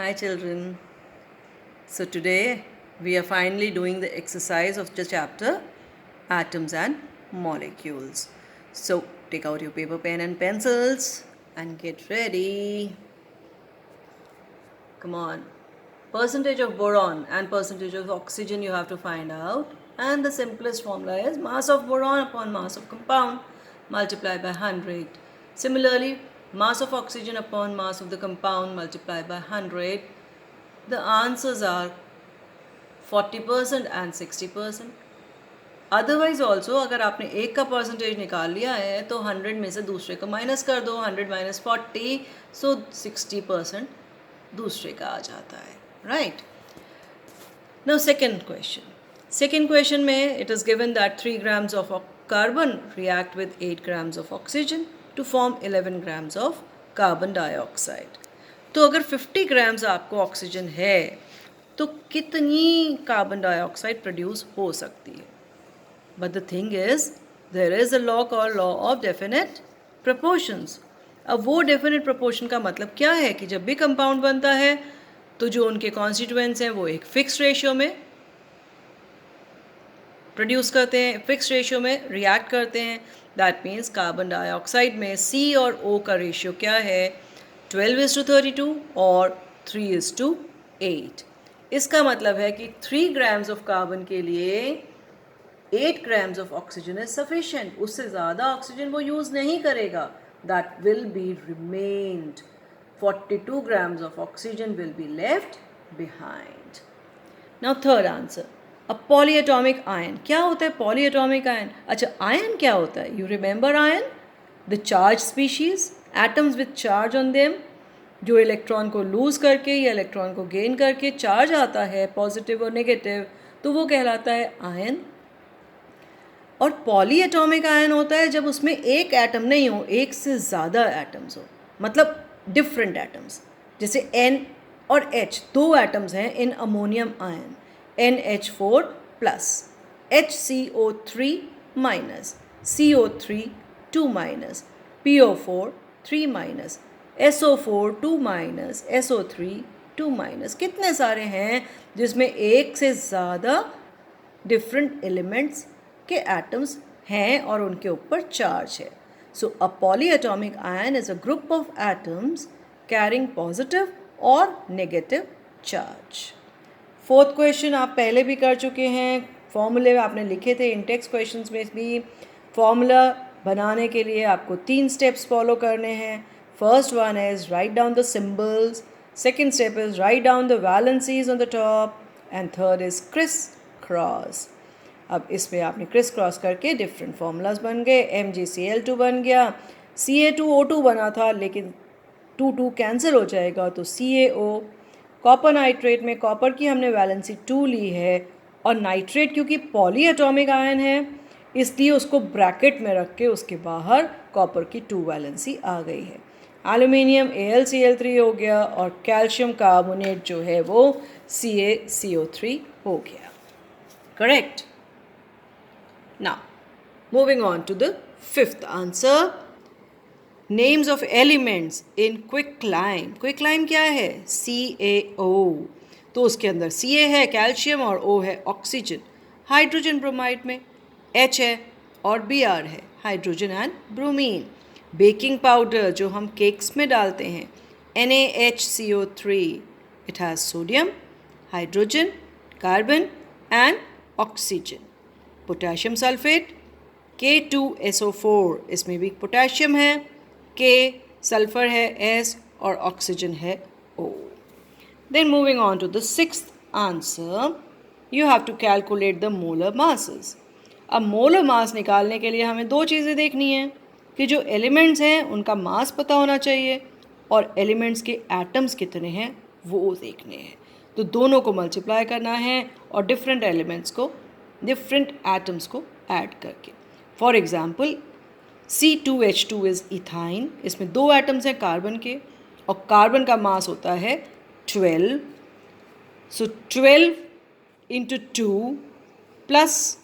Hi children. So today we are finally doing the exercise of the chapter Atoms and Molecules. So take out your paper, pen and pencils and get ready. Come on. Percentage of boron and percentage of oxygen you have to find out. And the simplest formula is mass of boron upon mass of compound multiplied by 100. Similarly, mass of oxygen upon mass of the compound multiplied by 100. The answers are 40% and 60%. Otherwise also अगर आपने एक का percentage निकाल लिया है तो 100 में से दूसरे का माइनस कर दो, 100 माइनस 40, सो 60% दूसरे का आ जाता है, राइट. नाउ सेकेंड क्वेश्चन में it is given that 3 grams of carbon react with 8 grams of oxygen to form 11 grams of carbon dioxide. तो अगर 50 grams आपको ऑक्सीजन है तो कितनी कार्बन डाइऑक्साइड प्रोड्यूस हो सकती है. But the thing is there is a law called law of definite proportions. अब वो डेफिनेट प्रपोर्शन का मतलब क्या है कि जब भी कंपाउंड बनता है तो जो उनके कॉन्स्टिट्यूएंट्स हैं वो एक फिक्स रेशियो में प्रोड्यूस करते हैं, फिक्स रेशियो में रिएक्ट करते हैं. दैट मीन्स कार्बन डाइऑक्साइड में C और O का रेशियो क्या है, 12:32 और 3:8. इसका मतलब है कि 3 grams ऑफ कार्बन के लिए 8 grams of oxygen is sufficient. उससे ज़्यादा ऑक्सीजन वो यूज़ नहीं करेगा. That will be remained. 42 grams of oxygen will be left behind. Now third answer, a polyatomic ion. क्या होता है पॉलीएटॉमिक आयन? अच्छा, आयन क्या होता है? You remember ion, the charge species, atoms with charge on them, जो electron को loose करके या इलेक्ट्रॉन को गेन करके चार्ज आता है पॉजिटिव और नेगेटिव, तो वो कहलाता है आयन. और पॉलीएटॉमिक आयन होता है जब उसमें एक एटम नहीं हो, एक से ज़्यादा एटम्स हो, मतलब डिफरेंट एटम्स. जैसे N और H दो एटम्स हैं in ammonium ion, NH4 plus, HCO3 minus, CO3 2 minus, PO4 3 minus, SO4 2 minus, SO3 2 minus. कितने सारे हैं जिसमें एक से ज़्यादा डिफरेंट एलिमेंट्स के एटम्स हैं और उनके ऊपर चार्ज है. So a polyatomic ion is a group of atoms carrying positive or negative charge. Fourth question आप पहले भी कर चुके हैं, फॉर्मूले आपने लिखे थे इन टेक्स्ट क्वेश्चंस में भी. फॉर्मूला बनाने के लिए आपको 3 स्टेप्स फॉलो करने हैं. First one is write down the symbols, second step is write down the valencies on the top, and third is criss cross. अब इसमें आपने क्रिस क्रॉस करके डिफरेंट फार्मूलाज बन गए. MgCl2 बन गया, Ca2O2 बना था लेकिन 2 कैंसिल हो जाएगा तो CaO. कॉपर नाइट्रेट में कॉपर की हमने वैलेंसी 2 ली है, और नाइट्रेट क्योंकि पॉलीएटॉमिक आयन है इसलिए उसको ब्रैकेट में रख के उसके बाहर कॉपर की 2 वैलेंसी आ गई है. एल्यूमिनियम AlCl3 हो गया, और कैल्शियम कार्बोनेट जो है वो CaCO3 हो गया. Correct. Now, moving on to the fifth answer. Names of elements in quicklime. quicklime क्या है? CaO. तो उसके अंदर Ca है कैल्शियम और O है ऑक्सीजन. हाइड्रोजन ब्रोमाइड में H है और Br है hydrogen and bromine. Baking powder जो हम केक्स में डालते हैं NaHCO3. It has sodium, hydrogen, carbon and oxygen. Potassium sulphate K2SO4, इसमें भी पोटेशियम है, K सल्फर है S और ऑक्सीजन है O. Then moving on to the sixth answer, you have to calculate the molar masses. अब molar mass निकालने के लिए हमें 2 चीज़ें देखनी हैं कि जो एलिमेंट्स हैं उनका मास पता होना चाहिए और एलिमेंट्स के एटम्स कितने हैं वो देखने हैं. तो दोनों को मल्टीप्लाई करना है और डिफरेंट एलिमेंट्स को, डिफरेंट एटम्स को ऐड करके. For example C2H2 is ethyne. इसमें 2 एटम्स हैं कार्बन के और कार्बन का मास होता है 12. सो 12 into 2 plus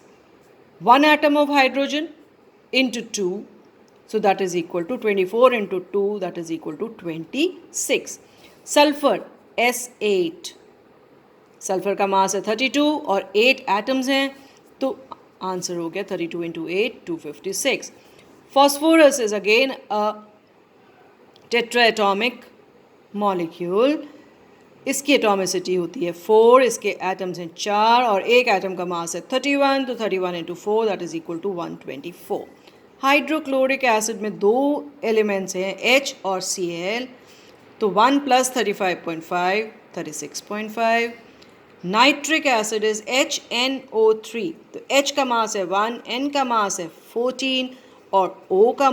1 atom of hydrogen into 2, so that is equal to 24 into 2, that is equal to 26. Sulphur S8, sulphur का मास है 32 और 8 एटम्स हैं, तो आंसर हो गया 32 into 8 256. Phosphorus is again a tetratomic molecule. इसकी एटॉमिसिटी होती है 4, इसके एटम्स हैं 4 और एक एटम का मास है 31, तो 31 into 4 that is equal to 124. Hydrochloric acid में दो एलिमेंट्स हैं H और Cl, तो 1 plus 35.5 36.5. Nitric acid is HNO3, तो H का मास है 1, N का मास है 14 और O का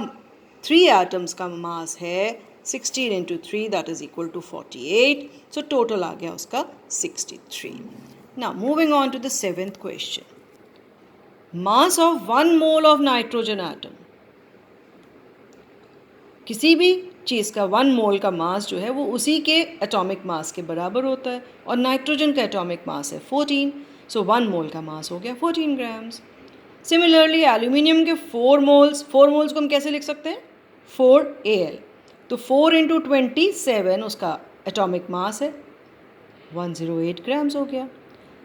3 एटम्स का मास है 16 into 3 that is equal to 48. सो टोटल आ गया उसका 63. Now moving on to the 7th question. Mass of 1 mole of nitrogen atom. किसी भी चीज़ का 1 मोल का मास जो है वो उसी के एटॉमिक मास के बराबर होता है और नाइट्रोजन का एटॉमिक मास है 14, सो 1 मोल का मास हो गया 14 ग्राम्स. सिमिलरली एल्यूमिनियम के 4 मोल्स को हम कैसे लिख सकते हैं 4Al, तो 4 इंटू 27 उसका एटॉमिक मास है 108 ग्राम्स हो गया.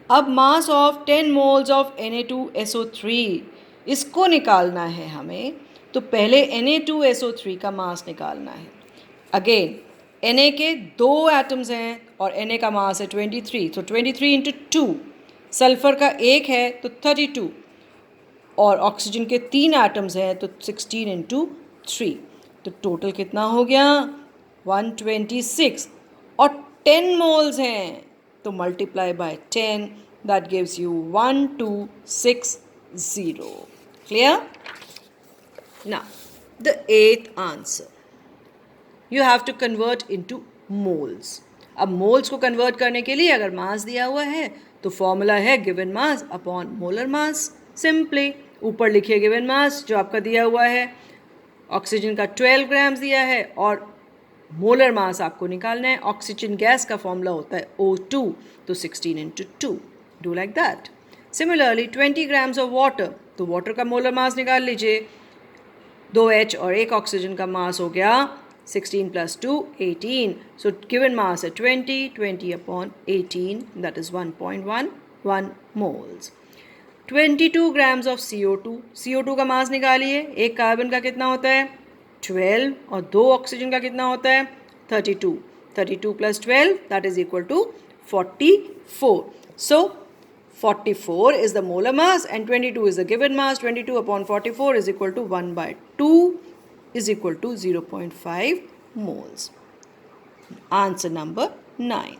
अब mass of 10 moles of Na2SO3 इसको निकालना है हमें, तो पहले Na2SO3 का मास निकालना है. अगेन Na के 2 एटम्स हैं और Na का मास है 23, तो 23 इंटू 2. सल्फर का एक है तो 32 और ऑक्सीजन के 3 एटम्स हैं तो 16 इंटू 3, तो टोटल कितना हो गया 126 और 10 मोल्स हैं तो multiply by 10 that gives you 1260. Clear? Now, the 8th answer. You have to convert into moles. अब मोल्स को कन्वर्ट करने के लिए अगर मास दिया हुआ है तो फॉर्मूला है given mass upon molar mass. Simply ऊपर लिखिए गिवन मास जो आपका दिया हुआ है. ऑक्सीजन का 12 ग्राम्स दिया है और मोलर मास आपको निकालना है. ऑक्सीजन गैस का फॉर्मूला होता है O2, तो 16 into 2. Do like that. Similarly 20 grams of water, तो वाटर का मोलर मास निकाल लीजिए. 2H और एक ऑक्सीजन का मास हो गया 16 प्लस 2 18, सो गिवन मास है 20 upon 18 that is 1.11 moles. 22 grams of CO2 का मास निकालिए. एक कार्बन का कितना होता है 12 और 2 ऑक्सीजन का कितना होता है 32 plus 12 that is equal to 44. So 44 is the molar mass and 22 is the given mass. 22 upon 44 is equal to 1 by 2 is equal to 0.5 moles. Answer number 9.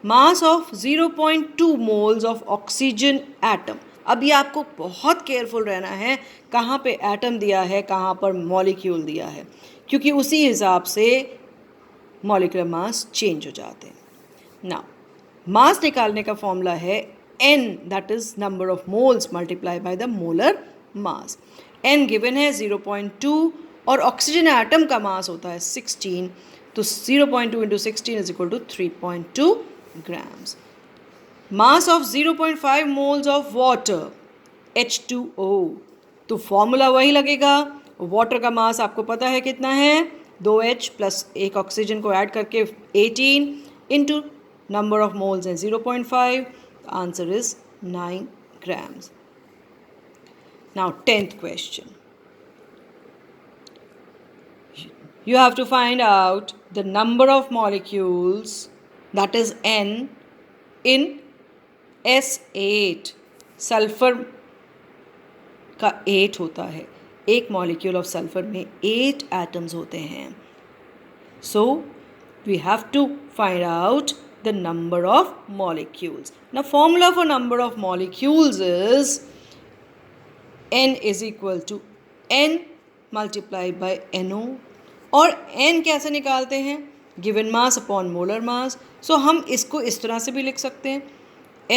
Mass of 0.2 moles of oxygen atom. अब ये आपको बहुत careful रहना है कहाँ पे atom दिया है कहाँ पर मॉलिक्यूल दिया है, क्योंकि उसी हिसाब से मॉलिक्यूलर मास चेंज हो जाते हैं. नाउ मास निकालने का फॉर्मूला है N, that is number of moles multiply by the molar mass. N given है 0.2 और ऑक्सीजन एटम का मास होता है 16, तो 0.2 into 16 is equal to 3.2 grams. Mass of 0.5 moles of water H2O, तो फॉर्मूला वही लगेगा. वाटर का मास आपको पता है कितना है 2H प्लस एक ऑक्सीजन को ऐड करके 18 into number of moles is 0.5. The answer is 9 grams. Now 10th question. You have to find out the number of molecules, that is N, in S8. Sulphur का 8 होता है. एक molecule of sulphur में 8 atoms होते हैं. So we have to find out the number of molecules. Now formula for number of molecules is N is equal to N multiplied by NO. और N कैसे निकालते हैं given mass upon molar mass. So हम इसको इस तरह से भी लिख सकते हैं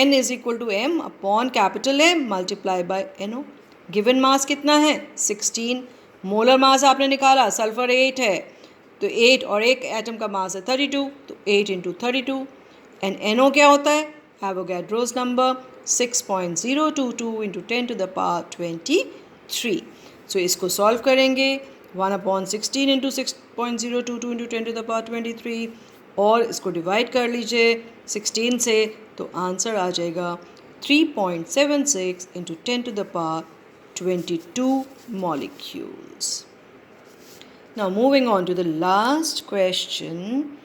N is equal to M upon capital M multiplied by NO. given mass कितना है 16. मोलर मास आपने निकाला सल्फर 8 है तो 8 और एक एटम का मास है 32, तो 8 इंटू 32. एंड NO क्या होता है Avogadro's number 6.022 into 10 to the power 23. So इसको सॉल्व करेंगे 1 upon 16 into 6.022 into 10 to the power 23 और इसको डिवाइड कर लीजिए 16 से, तो आंसर आ जाएगा 3.76 into 10 to the power 22 molecules. Now moving on to the last question.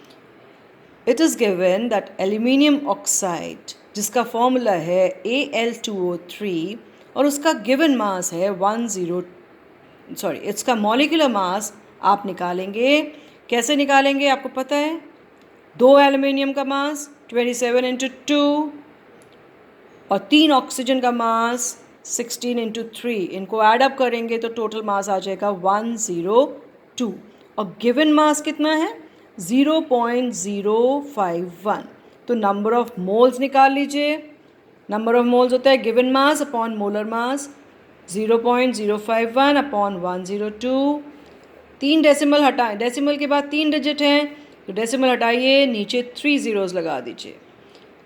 It is given that aluminium oxide जिसका फॉर्मूला है Al2O3 और उसका गिवन मास है इसका मॉलिक्यूलर मास आप निकालेंगे। कैसे निकालेंगे आपको पता है? 2 एल्युमिनियम का मास 27 इंटू 2 और 3 ऑक्सीजन का मास 16 इंटू 3, इनको ऐड अप करेंगे तो टोटल मास आ जाएगा 102 और गिवन मास कितना है 0.051। तो नंबर ऑफ मोल्स निकाल लीजिए। नंबर ऑफ मोल्स होता है given mass upon molar mass 0.051 upon 102। 3 decimal हटाएं, डेसिमल के बाद 3 डिजिट हैं तो डेसिमल हटाइए, नीचे 3 ज़ीरोज़ लगा दीजिए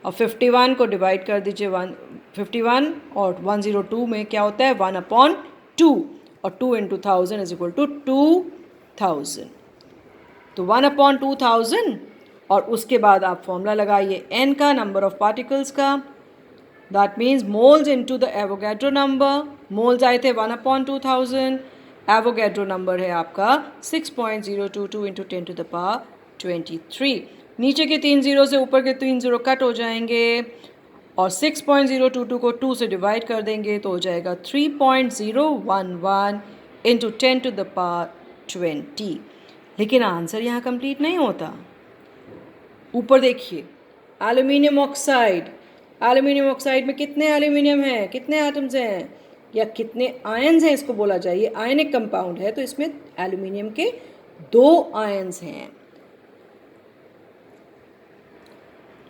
और 51 को डिवाइड कर दीजिए 51 और 102 में क्या होता है 1/2 और 2 इंटू 1000 इज इक्वल टू 2000। तो 1/2000 और उसके बाद आप फॉर्मूला लगाइए n का, नंबर ऑफ पार्टिकल्स का, that means moles into the Avogadro number. Moles आए थे 1/2000, एवोगैड्रो नंबर है आपका 6.022 इंटू 10 टू द पावर 23। नीचे के 3 ज़ीरो से ऊपर के 3 ज़ीरो कट हो जाएंगे और 6.022 को 2 से डिवाइड कर देंगे तो हो जाएगा 3.011 इंटू 10 टू द पावर 20। लेकिन आंसर यहाँ कंप्लीट नहीं होता। ऊपर देखिए एल्यूमिनियम ऑक्साइड, एल्यूमिनियम ऑक्साइड में कितने एल्यूमिनियम हैं, कितने एटम्स हैं या कितने आयन्स हैं इसको बोला जाए। ये आयनिक कंपाउंड है तो इसमें एल्यूमिनियम के 2 आयन्स हैं।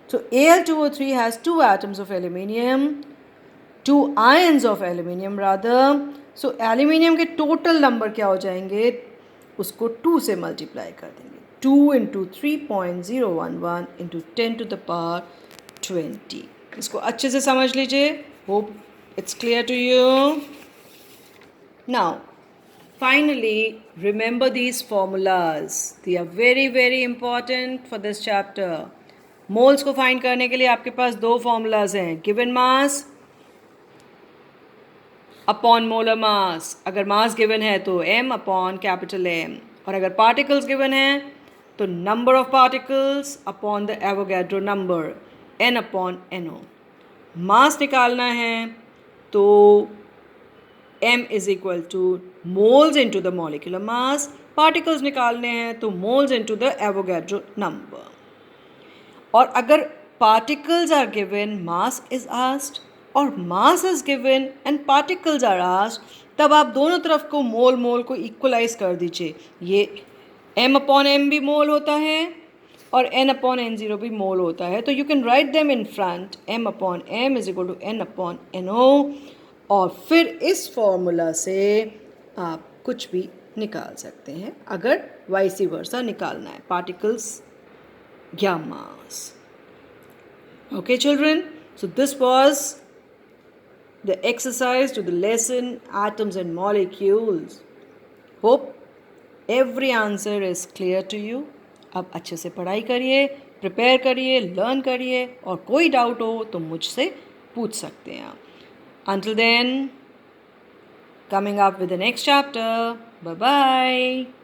So Al2O3 has 2 atoms of aluminium, 2 ions of aluminium rather. So aluminium के total number क्या हो जाएंगे, उसको 2 से मल्टीप्लाई कर देंगे। 2 into 3.011 into 10 to the power 20। इसको अच्छे से समझ लीजिए। Hope it's clear to you. Now finally remember these formulas, they are very very important for this chapter. Moles को फाइंड करने के लिए आपके पास 2 फॉर्मूलाज हैं, given mass upon molar mass. अगर मास गिवन है तो m अपॉन कैपिटल M, और अगर पार्टिकल्स गिवन हैं तो number of particles upon the Avogadro number n upon NO। मास निकालना है तो m is equal two moles into the molecular mass, particles निकालने हैं तो moles into the Avogadro number. और अगर particles are given, mass is asked, और mass is given and particles are asked, तब आप दोनों तरफ को मोल मोल को इक्वलाइज कर दीजिए। ये m अपॉन m भी मोल होता है और n अपॉन n0 भी मोल होता है, तो you can write them in front, m upon m is equal to n upon NO। और फिर इस फॉर्मूला से आप कुछ भी निकाल सकते हैं अगर वाइस वर्सा निकालना है, पार्टिकल्स या mass. Okay children, so this was the exercise to the lesson atoms and molecules. Hope every answer is clear to you. अब अच्छे से पढ़ाई करिए, प्रिपेयर करिए, लर्न करिए और कोई डाउट हो तो मुझसे पूछ सकते हैं आप। Until then, coming up with the next chapter. Bye bye.